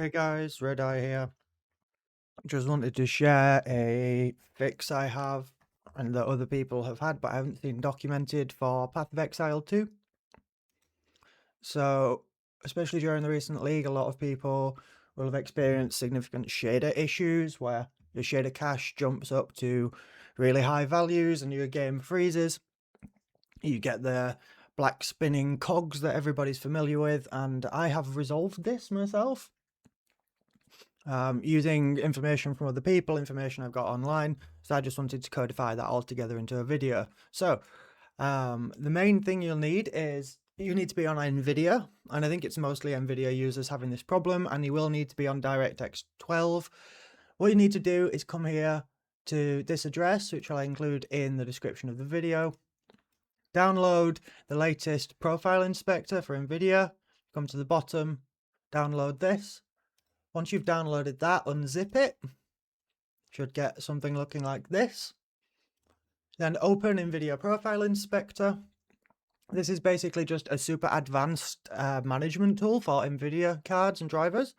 Hey guys, Red Eye here. Just wanted to share a fix I have and that other people have had but I haven't seen documented for Path of Exile 2. So, especially during the recent league, a lot of people will have experienced significant shader issues where your shader cache jumps up to really high values and your game freezes. You get the black spinning cogs that everybody's familiar with, and I have resolved this myself. Using information from other people, information I've got online. So I just wanted to codify that all together into a video. So the main thing you'll need is you need to be on Nvidia, and I think it's mostly Nvidia users having this problem, and you will need to be on DirectX 12. What you need to do is come here to this address, which I'll include in the description of the video. Download the latest profile inspector for Nvidia. Come to the bottom, download this. Once you've downloaded that, unzip it. Should get something looking like this. Then open Nvidia Profile Inspector. This is basically just a super advanced management tool for Nvidia cards and drivers.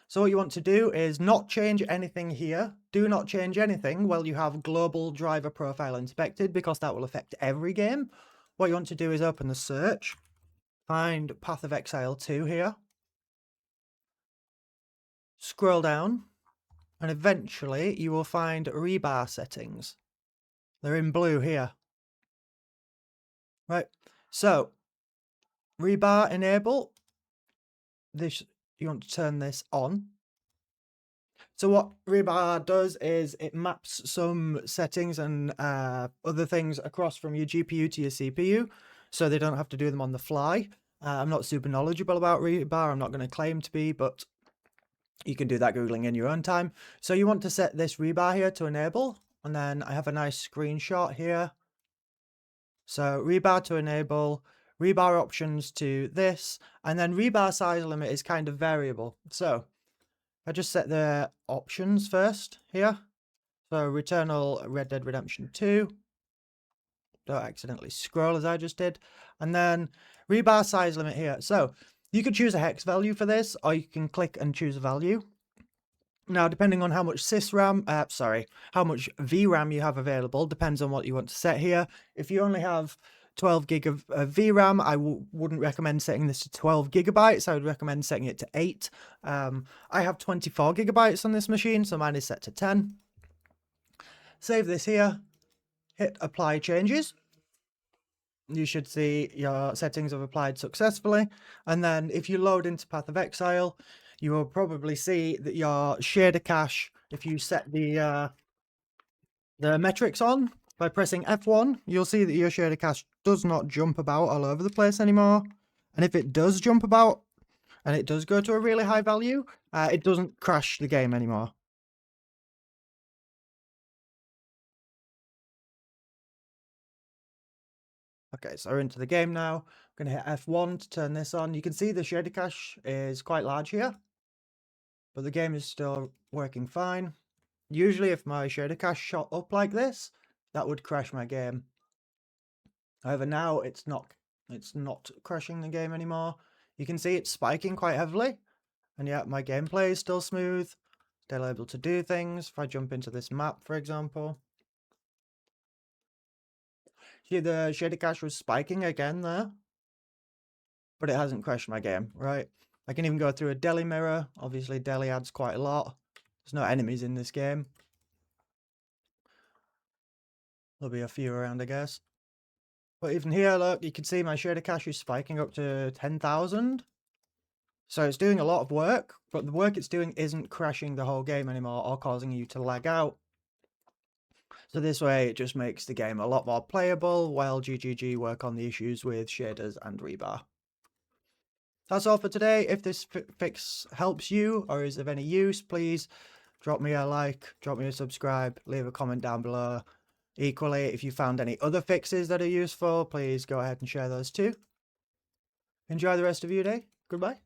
So what you want to do is not change anything here. Do not change anything while you have global driver profile inspected, because that will affect every game. What you want to do is open the search, find Path of Exile 2 here. Scroll down, and eventually you will find rebar settings. They're in blue here. Right, so rebar enable. This, you want to turn this on. So what rebar does is it maps some settings and other things across from your GPU to your CPU, so they don't have to do them on the fly. I'm not super knowledgeable about rebar, I'm not going to claim to be, but you can do that Googling in your own time. So you want to set this rebar here to enable, and then I have a nice screenshot here. So rebar to enable, rebar options to this, and then rebar size limit is kind of variable. So I just set the options first here. So Returnal Red Dead Redemption 2. Don't accidentally scroll as I just did. And then rebar size limit here. So you could choose a hex value for this, or you can click and choose a value. Now, depending on how much how much VRAM you have available, depends on what you want to set here. If you only have 12 gig of VRAM, I wouldn't recommend setting this to 12 gigabytes. I would recommend setting it to 8. I have 24 gigabytes on this machine, so mine is set to 10. Save this here, hit apply changes. You should see your settings have applied successfully. And then if you load into Path of Exile, you will probably see that your shader cache, if you set the metrics on by pressing F1, you'll see that your shader cache does not jump about all over the place anymore. And if it does jump about, and it does go to a really high value, it doesn't crash the game anymore. Okay, so we're into the game now. I'm going to hit F1 to turn this on. You can see the shader cache is quite large here, but the game is still working fine. Usually if my shader cache shot up like this, that would crash my game. However, now it's not crashing the game anymore. You can see it's spiking quite heavily, and yet my gameplay is still smooth, still able to do things. If I jump into this map, for example, see the shader cache was spiking again there, but it hasn't crashed my game, right? I can even go through a deli mirror. Obviously, deli adds quite a lot. There's no enemies in this game. There'll be a few around, I guess. But even here, look, you can see my shader cache is spiking up to 10,000. So it's doing a lot of work, but the work it's doing isn't crashing the whole game anymore or causing you to lag out. So this way, it just makes the game a lot more playable while GGG work on the issues with shaders and rebar. That's all for today. If this fix helps you or is of any use, please drop me a like, drop me a subscribe, leave a comment down below. Equally, if you found any other fixes that are useful, please go ahead and share those too. Enjoy the rest of your day. Goodbye.